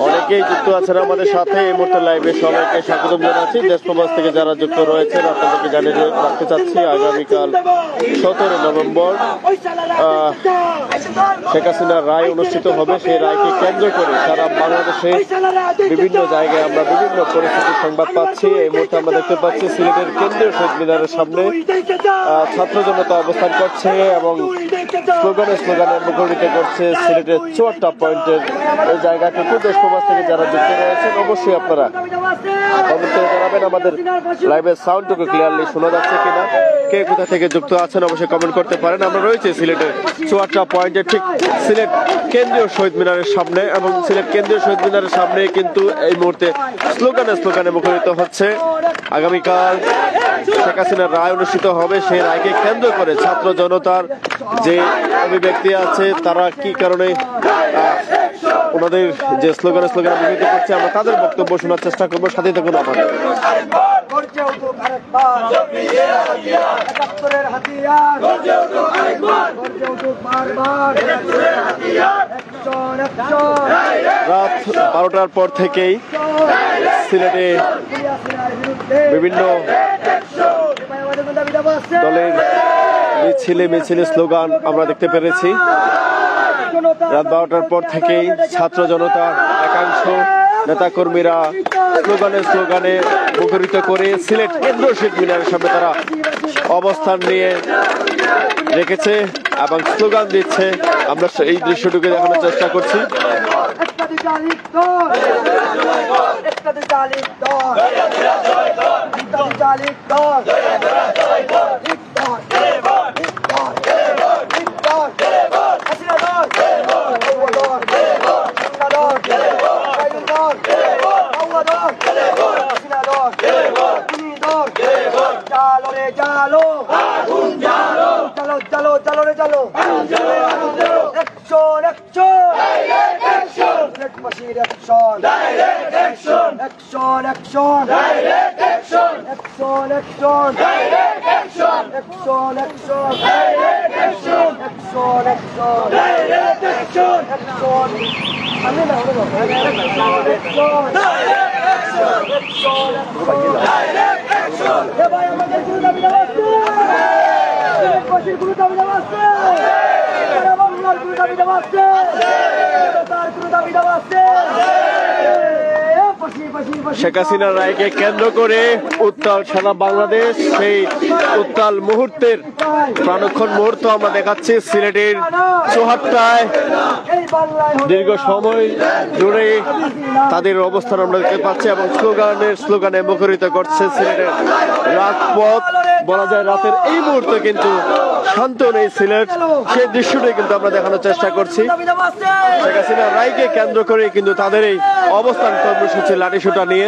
অনেকেই যুক্ত আছেন আমাদের সাথে এই মুহূর্তে লাইভে। সবাইকে স্বাগত জানাচ্ছি। দেশ প্রবাস থেকে যারা যুক্ত রয়েছেন আপনাদেরকে জানিয়ে রাখতে চাচ্ছি, আগামীকাল 17 নভেম্বর শেখ হাসিনার রায় অনুষ্ঠিত হবে। সেই রায়কে কেন্দ্র করে সারা বাংলাদেশে বিভিন্ন জায়গায় আমরা বিভিন্ন পরিস্থিতির সংবাদ পাচ্ছি। এই মুহূর্তে আমরা দেখতে পাচ্ছি সিলেটের কেন্দ্রীয় শহীদ মিনারের সামনে ছাত্র জনতা অবস্থান করছে এবং স্লোগানে মুখরিত করছে সিলেটের 54 পয়েন্টের এই জায়গাটুকু। দেশ প্রবাস থেকে যারা যুক্ত রয়েছেন অবশ্যই আপনারা কমেন্ট করে জানাবেন আমাদের লাইভের সাউন্ডটুকু ক্লিয়ারলি শোনা যাচ্ছে কিনা, কে কোথা থেকে যুক্ত আছেন অবশ্যই কমেন্ট করতে পারেন। আমরা রয়েছে সিলেটের 54 পয়েন্টের ঠিক সিলেট কেন্দ্রীয় শহীদ মিনারের সামনে এবং সিলেট কেন্দ্রীয় শহীদ মিনারের সামনে কিন্তু এই মুহূর্তে স্লোগানে মুখরিত হচ্ছে। আগামীকাল শেখ হাসিনার রায় অনুষ্ঠিত হবে, সেই রায়কে কেন্দ্র করে ছাত্র জনতার যে অভিব্যক্তি আছে, তারা কি কারণে ওনাদের যে স্লোগানে মুখরিত করছে, আমরা তাদের বক্তব্য শোনার চেষ্টা করবো। সাথে থাকুন আমাদের। রাত 12টার পর থেকেই সিলেটে বিভিন্ন দলের মিছিলে স্লোগান আমরা দেখতে পেরেছি। রাত 12টার পর থেকেই ছাত্র জনতার একাংশ নেতাকর্মীরা স্লোগানে মুখরিত করে সিলেট কেন্দ্রীয় শহীদ মিনারের সামনে তারা অবস্থান নিয়ে রেখেছে এবং স্লোগান দিচ্ছে। আমরা এই দৃশ্যটুকু দেখানোর চেষ্টা করছি। শেখ হাসিনার রায়কে কেন্দ্র করে উত্তাল সারা বাংলাদেশ। সেই উত্তাল মুহূর্তের প্রাণক্ষণ মুহূর্ত আমরা দেখাচ্ছি সিলেটের চৌহাট্টায়। দীর্ঘ সময় ধরে তাদের অবস্থান আমরা দেখতে পাচ্ছি এবং স্লোগানে মুখরিত করছে সিলেটের রাজপথ। বলা যায় রাতের এই মুহূর্তে কিন্তু শান্ত নেই সিলেট, সেই দৃশ্যটাই কিন্তু আমরা দেখানোর চেষ্টা করছি। শেখ হাসিনার রায়কে কেন্দ্র করে কিন্তু তাদের এই অবস্থান কর্মসূচি লাঠিসোঁটা নিয়ে।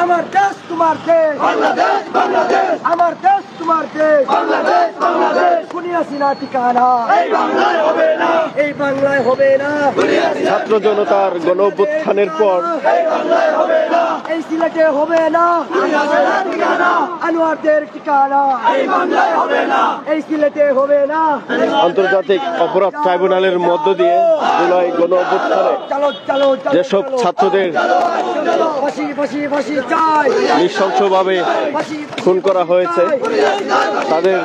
আমার দেশ তোমার দেশ, আমার দেশ তোমার দেশ, হাসিনা ঠিকানা এই বাংলায় হবে না, এই বাংলায় হবে না। ছাত্র জনতার গণ অভ্যুত্থানের পর এই সিলেটে হবে না আনোয়ারদের ঠিকানা, এই বাংলায় হবে না, এই সিলেটে হবে না। আন্তর্জাতিক অপরাধ ট্রাইব্যুনালের মধ্য দিয়ে জুলাই গণ অভ্যুত্থানে যেসব ছাত্রদের নৃশংসভাবে খুন করা হয়েছে, তাদের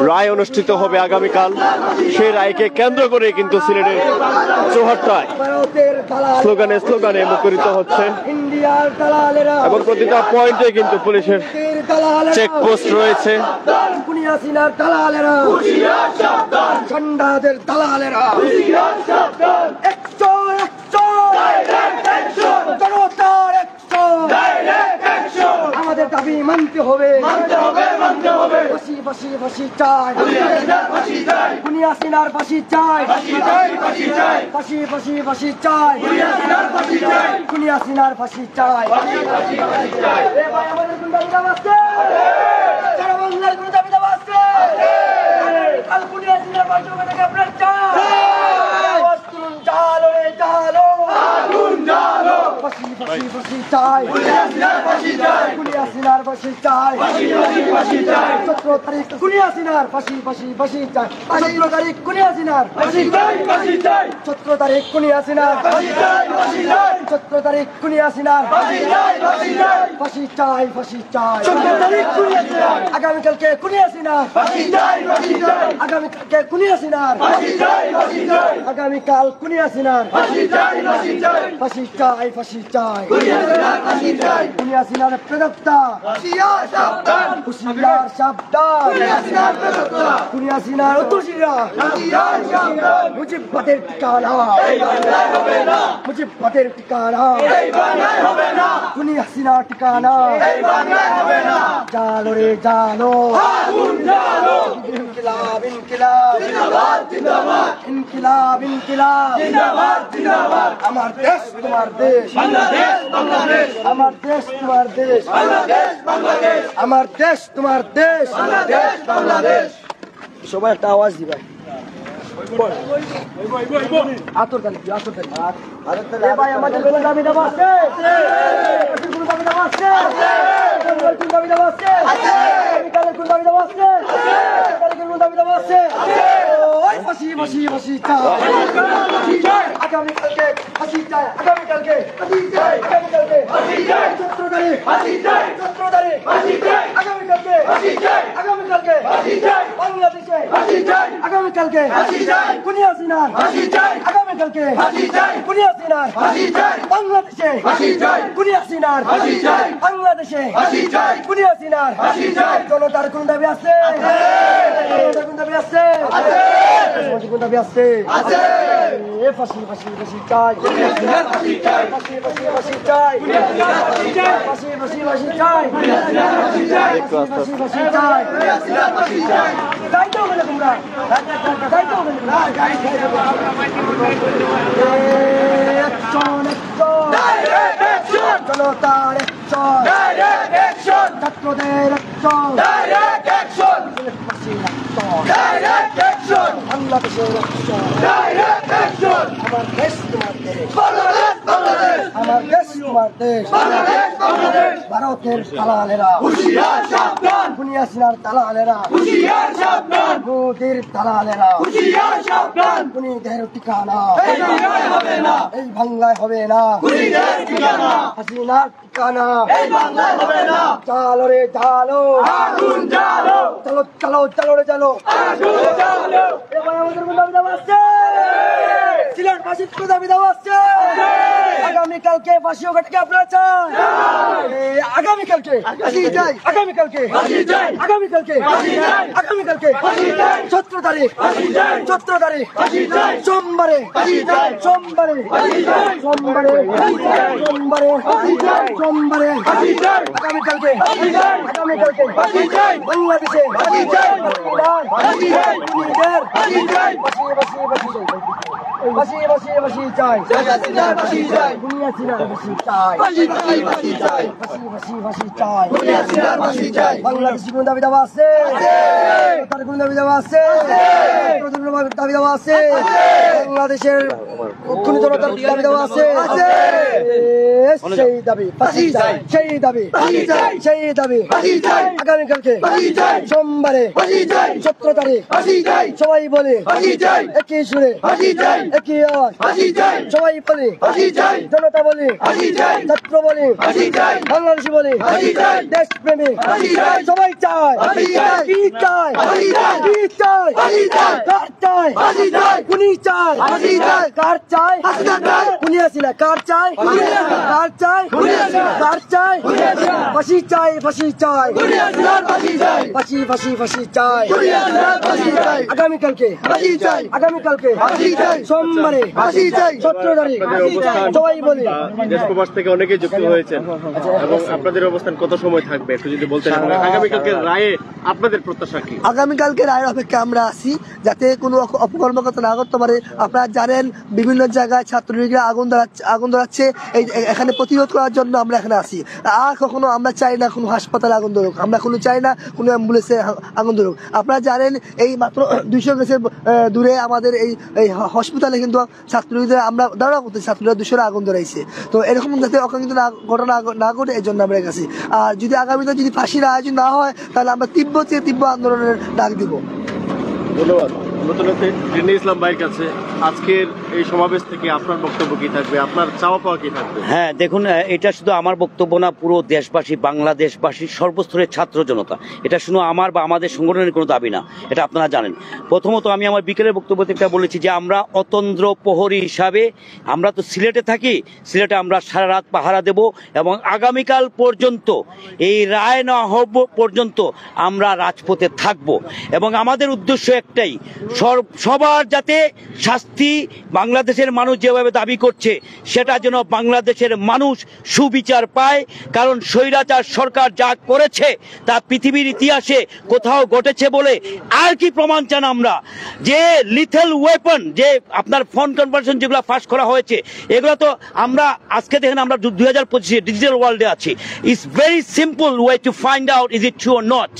রায় অনুষ্ঠিত হবে আগামীকাল। সেই রায়কে কেন্দ্র করে কিন্তু সিলেটের চৌহাট্টায় স্লোগানে মুখরিত হচ্ছে এবং প্রতিটা পয়েন্টে কিন্তু পুলিশের চেকপোস্ট রয়েছে। আমাদের দাবি মানতে হবে, ফাঁসি চাই, হাসিনার ফাঁসি চাই, ফাঁসি চাই, হাসিনার ফাঁসি চাই। ফাঁসি চাই, হাসিনার ফাঁসি চাই, 17 তারিখ খুনি হাসিনার ফাঁসি ফাঁসি ফাঁসি চাই 17 তারিখ খুনি হাসিনার 17 তারিখ খুনি হাসিনার 17 তারিখ খুনি হাসিনার ফাঁসি চাই ফাঁসি চাই আগামীকালকে খুনি হাসিনার আগামীকালকে খুনি হাসিনার আগামীকাল খুনি হাসিনার ফাঁসি চাই ফাঁসি চাই খুনি হাসিনার প্রদত্তা হুশিয়ার সাবধান খুনি হাসিনার উত্তরসূরিরা মুজিববাদের ঠিকানা মুজিববাদের ঠিকানা খুনি হাসিনার ঠিকানা জালো রে জালো ইনকিলাব ইনকিলাব ইনকিলাব ইনকিলাব আমার দেশ তোমার দেশ আমার দেশ তোমার দেশ আমার দেশ তোমার দেশ সবাই একটা আওয়াজ দিবা আতর তালি ভাই আমাদের কোনো দাবি দাবা আছে কোনো দাবি দাবা আছে কোন দাবি দাবা আছে কোন দাবি দাবা আছে কোন দাবি দাবা আছে ওই ফাঁসি ফাঁসি ফাঁসি চাই আগামীকালকে ফাঁসি চাই আগামীকালকে ফাঁসি চাই আগামীকালকে ফাঁসি চাই 17 তারিখ ফাঁসি চাই 17 তারিখ ফাঁসি চাই আগামীকালকে ফাঁসি চাই আগামীকালকে ফাঁসি চাই বাংলাদেশে ফাঁসি চাই আগামীকালকে ফাঁসি চাই খুনি হাসিনার ফাঁসি চাই আগামীকালকে ফাঁসি চাই খুনি হাসিনার ফাঁসি চাই বাংলাদেশে ফাঁসি চাই খুনি হাসিনার ফাঁসি চাই বাংলাদেশে ফাঁসি চাই খুনি হাসিনার ফাঁসি চাই জনতার কোন দাবি আছে জনতার কোন দাবি আছে সমাজের কোন দাবি আছে এ ফাঁসি ফাঁসি ফাঁসি চাই ফাঁসি চাই ফাঁসি ফাঁসি ফাঁসি চাই ফাঁসি ফাঁসি ফাঁসি চাই ফাঁসি ফাঁসি চাই তাই তো বলে তোমরা তাই তো বলে জনতার ছাত্রদের বাংলাদেশের আমার দেশ তোমার দেশ আমার দেশ তোমার দেশ ভারতের দালালেরা খুনি হাসিনার দালালেরা মোদির দালালেরা খুনিদের ঠিকানা এই বাংলায় হবে না হাসিনার ঠিকানা চালো রে চালো চলো চলো চলো রে চলো এবার আমাদের দাবি দাবা আসছে সিলেট ফাঁসির দাবি দাবা আসছে আগামীকালকে ফাঁসি ওখানে আপনারা চান আগামীকালকে আগামীকালকে আগামীকালকে আগামীকালকে 17 তারিখ 17 তারিখ সোমবারে সোমবারে সোমবারে সোমবারে সোমবারে আগামীকালকে আগামীকালকে বাংলাদেশে বাসি বাসি বাসি চাই দুনিয়া ছিলাম বাসি চাই বাসি বাসি চাই বাংলাদেশি কোন দাবি দাবা আছে কোন দাবি দাবা আছে দাবি দাবা আছে বাংলাদেশের কোন জনতার দাবি দাবা আছে সেই দাবি সেই দাবি সেই দাবি আগামীকালকে সোমবারে 17 তারিখ সবাই বলে একই সুরে একই আওয়াজ সবাই বলে জনতা বলে ছাত্র বলে বাংলাদেশি বলে দেশপ্রেমী সবাই চায় কি চায় কি চায় কার চায় খুনি চায় কার চায় খুনি হাসিনা কার চায় কার চায় কার চায় ফাঁসি চাই ফাঁসি চাই ফাঁসি ফাঁসি ফাঁসি চাই আগামীকালকে আগামীকালকে সোমবারে 17 তারিখ সবাই বলি দেশ প্রবাস থেকে অনেকে যুক্ত হয়েছেন এবং আপনাদের অবস্থান কত সময় থাকবে একটু যদি বলতেন এবং আগামীকালকে রায়ে আপনাদের প্রত্যাশা কি? আগামীকালকে রায়ের অপেক্ষা আমরা আছি যাতে কোনো অপকর্মকতা না করতে পারে। আপনারা জানেন বিভিন্ন জায়গায় ছাত্রলীগরা আগুন ধরাচ্ছে, এখানে প্রতিরোধ করার জন্য আমরা এখানে আসি। আর কখনো আমরা চাই না কোনো হাসপাতালে আগুন ধরুক, আমরা কোনো চাই না কোনো অ্যাম্বুলেন্সে আগুন ধরুক। আপনারা জানেন এই মাত্র 200 গেছে দূরে আমাদের এই হসপিটাল তাহলে কিন্তু ছাত্রলীগদের আমরা ধারণা করতেছি ছাত্রলীগরা 200 আগুন ধরাইছে। তো এরকম যাতে অকাঙ্ক্ষিত ঘটনা না ঘটে এই জন্য আমরা গেছি। আর যদি আগামীতে যদি ফাঁসির আয়োজন না হয় তাহলে আমরা তীব্র আন্দোলনের ডাক দিব। ধন্যবাদ। নতুন ইসলাম ভাইয়ের কাছে আজকের এই সমাবেশ থেকে আপনার বক্তব্য কি থাকবে, আপনার চাওয়া পাওয়া কি থাকবে? হ্যাঁ দেখুন, এটা শুধু আমার বক্তব্য না, পুরো দেশবাসী, বাংলাদেশবাসীর সর্বস্তরের ছাত্র জনতা, এটা শুধু আমার বা আমাদের সংগঠনের কোনো দাবি না, এটা আপনারা জানেন। প্রথমত আমি আমার বিকেলের বক্তব্য থেকে বলেছি যে আমরা অতন্দ্র প্রহরী হিসাবে, আমরা তো সিলেটে থাকি, সিলেটে আমরা সারা রাত পাহারা দেব এবং আগামীকাল পর্যন্ত এই রায় না হব পর্যন্ত আমরা রাজপথে থাকব। এবং আমাদের উদ্দেশ্য একটাই, সবার যাতে শাস্তি বাংলাদেশের মানুষ যেভাবে দাবি করছে সেটা যেন বাংলাদেশের মানুষ সুবিচার পায়। কারণ স্বৈরাচার সরকার যা করেছে তা পৃথিবীর ইতিহাসে কোথাও ঘটেছে বলে আর কি প্রমাণ চান আমরা? যে লিথেল ওয়েপন, যে আপনার ফোন কনভারসেশন যেগুলো ফাঁস করা হয়েছে, এগুলো তো আমরা আজকে দেখেন আমরা 2025 ডিজিটাল ওয়ার্ল্ডে আছি। It's very simple way to find out is it true or not.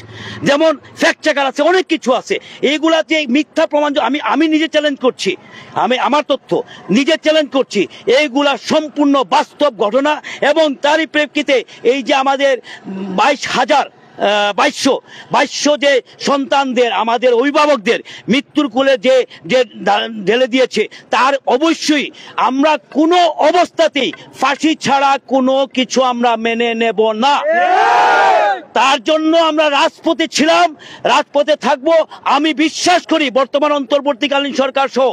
যেমন ফ্যাক্ট চেকার আছে, অনেক কিছু আছে। এইগুলা যে মিথ্যা প্রমাণ, আমি নিজে চ্যালেঞ্জ করছি, আমি আমার তথ্য নিজে চ্যালেঞ্জ করছি, এইগুলা সম্পূর্ণ বাস্তব ঘটনা। এবং তারই প্রেক্ষিতে এই যে আমাদের 2200 যে সন্তানদের, আমাদের অভিভাবকদের মৃত্যুর কোলে যে ঢেলে দিয়েছে, তার অবশ্যই আমরা কোনো অবস্থাতেই ফাঁসি ছাড়া কোনো কিছু আমরা মেনে নেব না। তার জন্য আমরা রাজপথে ছিলাম, রাজপথে থাকব। আমি বিশ্বাস করি বর্তমান অন্তর্বর্তীকালীন সরকার সহ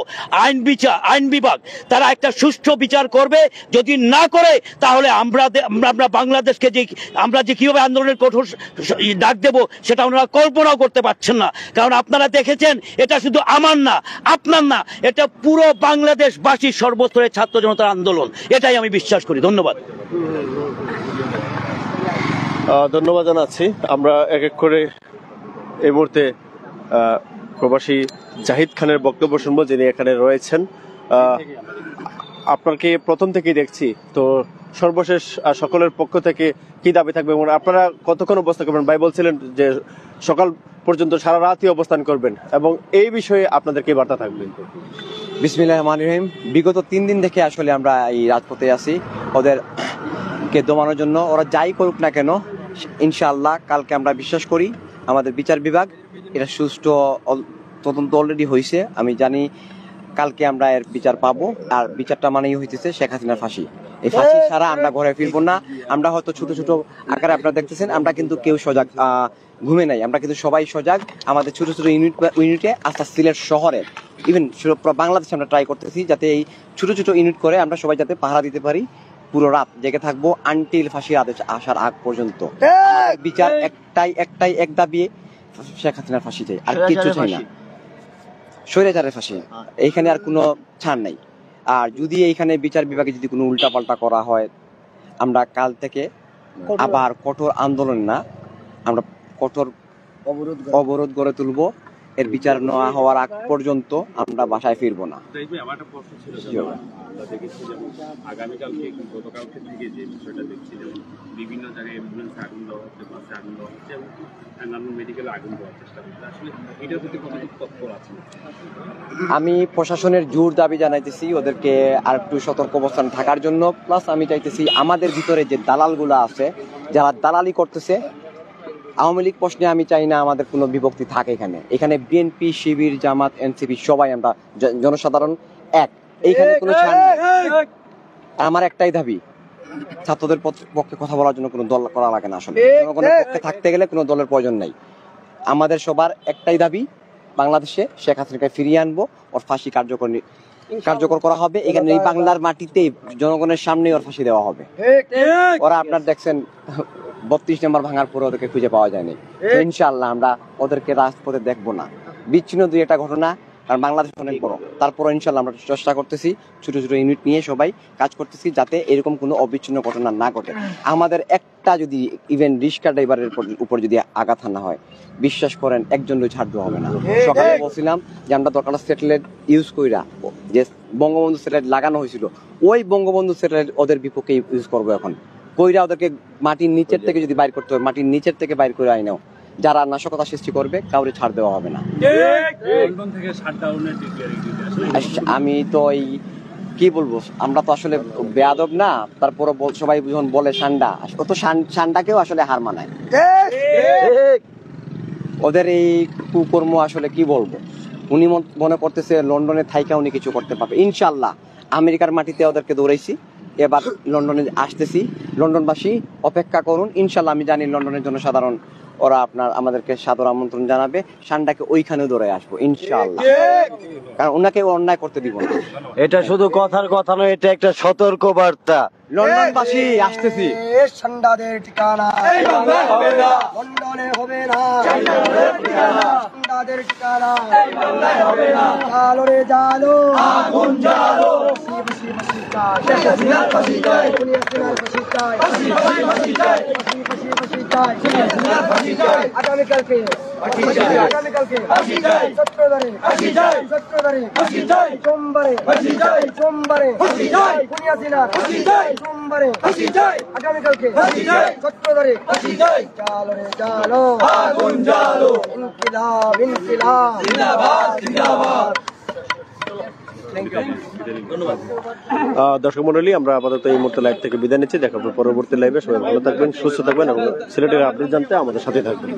আইন বিভাগ তারা একটা সুষ্ঠু বিচার করবে। যদি না করে তাহলে আমরা বাংলাদেশকে আমরা যে কিভাবে আন্দোলনের কঠোর ডাক দেব সেটা ওনারা কল্পনাও করতে পারছেন না। কারণ আপনারা দেখেছেন, এটা শুধু আমার না, আপনার না, এটা পুরো বাংলাদেশবাসীর সর্বস্তরের ছাত্র জনতার আন্দোলন, এটাই আমি বিশ্বাস করি। ধন্যবাদ। ধন্যবাদ জানাচ্ছি। আমরা এক এক করে এই মুহূর্তে প্রবাসী জাহিদ খানের বক্তব্য শুনবো, যিনি এখানে রয়েছেন। আপনাকে প্রথম থেকেই দেখছি, তো সর্বশেষ সকলের পক্ষ থেকে কি দাবি থাকবে এবং আপনারা কতক্ষণ অবস্থান করবেন? ভাই বলছিলেন যে সকাল পর্যন্ত সারা রাতই অবস্থান করবেন, এবং এই বিষয়ে আপনাদের কি বার্তা থাকবে? বিসমিল্লাহির রহমানির রহিম। বিগত 3 দিন থেকে আসলে আমরা এই রাজপথে আছি ওদেরকে দমানোর জন্য। ওরা যাই করুক না কেন, ইনশাআল্লাহ কালকে আমরা বিশ্বাস করি আমাদের বিচার বিভাগ এটা সুষ্ঠু তদন্ত অলরেডি হয়েছে। আমি জানি কালকে আমরা এর বিচার পাবো। আর বিচারটা মানেই হইতেছে শেখ হাসিনার ফাঁসি। এই ফাঁসি ছাড়া আমরা ঘরে ফিরবো না। আমরা হয়তো ছোট ছোট আকারে আপনারা দেখতেছেন, আমরা কিন্তু কেউ সজাগ ঘুমে নাই, আমরা কিন্তু সবাই সজাগ। আমাদের ছোট ছোট ইউনিটে আস্তে সিলেট শহরে, ইভেন বাংলাদেশে আমরা ট্রাই করতেছি যাতে এই ছোট ছোট ইউনিট করে আমরা সবাই যাতে পাহারা দিতে পারি। পুরো রাত জেগে থাকবো আনটিল ফাঁসির আদেশ আসার আগ পর্যন্ত। বিচার এক দাবি, শেখ হাসিনার ফাঁসি চাই, আর কিছু চাই না। স্বৈরাচারের ফাঁসি, এইখানে আর কোনো ছাড় নাই। আর যদি এইখানে বিচার বিভাগে যদি কোনো উল্টাপাল্টা করা হয়, আমরা কাল থেকে আবার কঠোর আন্দোলন না, আমরা কঠোর অবরোধ গড়ে তুলবো। এর বিচার নেওয়া হওয়ার আগ পর্যন্ত আমরা বাসায় ফিরবো না। বিভিন্ন জায়গায় অ্যাম্বুলেন্সে আগুন দেওয়া হচ্ছে, বাসে আগুন দেওয়া হচ্ছে এবং অন্যান্য মেডিকেলে আগুন দেওয়ার চেষ্টা করছে। আসলে এটার প্রতি কতটুকু তৎপর আছে? আমি প্রশাসনের জোর দাবি জানাইতেছি ওদেরকে আর একটু সতর্ক অবস্থান থাকার জন্য। প্লাস আমি চাইতেছি আমাদের ভিতরে যে দালালগুলো আছে, যারা দালালি করতেছে আওয়ামী লীগ প্রশ্নে, আমি চাই না আমাদের কোনো বিভক্তি থাকে। এখানে বিএনপি, শিবির, জামাত, এনসিপি সবাই আমরা জনসাধারণ এক, এইখানে কোনো ছাড় নেই। আমার একটাই দাবি, ছাত্রদের পক্ষে কথা বলার জন্য কোনো দল করা লাগে না। আসলে জনগণের পক্ষে থাকতে গেলে কোনো দলের প্রয়োজন নাই। আমাদের সবার একটাই দাবি, বাংলাদেশে শেখ হাসিনাকে ফিরিয়ে আনবো, ওর ফাঁসি কার্যকর করা হবে। এখানে এই বাংলার মাটিতে জনগণের সামনে ওর ফাঁসি দেওয়া হবে। ওরা আপনার দেখছেন 32 নম্বর ভাঙার পরে ওদেরকে খুঁজে পাওয়া যায়নি। ইনশাআল্লাহ আমরা ওদেরকে রাজপথে দেখবো না। বিচ্ছিন্ন 2-1টা ঘটনা, কারণ বাংলাদেশ অনেক বড়, তারপরে ইনশাআল্লাহ আমরা চেষ্টা করতেছি ছোট ছোট ইউনিট নিয়ে সবাই কাজ করতেছি যাতে এরকম কোনো অবিচ্ছিন্ন ঘটনা না ঘটে। আমাদের একটা যদি ইভেন রিক্সা ড্রাইভারের উপর যদি আঘাত হানা হয়, বিশ্বাস করেন একজনও ছাড় দেওয়া হবে না। সকালে বলছিলাম যে আমরা দরকার স্যাটেলাইট ইউজ কইরা, যে বঙ্গবন্ধু স্যাটেলাইট লাগানো হয়েছিল, ওই বঙ্গবন্ধু স্যাটেলাইট ওদের বিপক্ষে ইউজ করবো এখন। কইরা ওদেরকে মাটির নিচের থেকে যদি বাইর করতে হয়, মাটির নিচের থেকে বাইর করে আইনাও। যারা নাশকতা সৃষ্টি করবে কাউরে ছাড় দেওয়া হবে না। আমি তো এই কি বলবো, আমরা তো আসলে বেয়াদব না, তারপরে সবাই যখন বলে সান্ডা, ও তো সান্ডাকেও আসলে হার মানায়। ওদের এই কুকর্ম আসলে কি বলবো, উনি মনে করতেছে লন্ডনে থাইকা উনি কিছু করতে পারবে। ইনশাল্লাহ আমেরিকার মাটিতে ওদেরকে দৌড়াইছি, এবার লন্ডনে আসতেছি। লন্ডনবাসী অপেক্ষা করুন, ইনশাল্লাহ আমি জানি লন্ডনের জন্য সাধারণ ওরা আমাদেরকে সাদর আমন্ত্রণ জানাবে, সান্ডাকে ওইখানেও দৌড়াই আসবো ইনশাল্লাহ, কারণ ওনাকে অন্যায় করতে দিব না। এটা শুধু কথার কথা নয়, এটা একটা সতর্ক বার্তা। লন্ডনবাসী আসতেছি। ঠান্ডাদের ঠিকানা হবে না, লন্ডনে হবে না, ঠান্ডাদের ঠিকানা হবে না, জালো রে জালো, আগুন জ্বালো, ফাঁসি ফাঁসি চাই, শেখ হাসিনার ফাঁসি চাই, খুনি হাসিনার ফাঁসি চাই, ফাঁসি ফাঁসি ফাঁসি চাই, ফাঁসি ফাঁসি চাই, শেখ হাসিনার ফাঁসি চাই, আগামীকালকে ফাঁসি চাই, আগামীকালকে ফাঁসি চাই, সত্রধারে ফাঁসি চাই, সত্রধারে ফাঁসি চাই, সোমবারে ফাঁসি চাই, সোমবারে ফাঁসি চাই, খুনি হাসিনার ফাঁসি চাই, সোমবারে ফাঁসি চাই, আগামীকালকে ফাঁসি চাই, সত্রধারে ফাঁসি চাই, জালো রে জালো, আগুন জ্বালো, ইনকিলাব ইনকিলাব জিন্দাবাদ জিন্দাবাদ। দর্শক মন্ডলী, আমরা আপাতত এই মুহূর্তে লাইভ থেকে বিদায় নিচ্ছি। দেখা হবে পরবর্তী লাইভে। সবাই ভালো থাকবেন, সুস্থ থাকবেন এবং সিলেটের আপডেট জানতে আমাদের সাথে থাকবেন।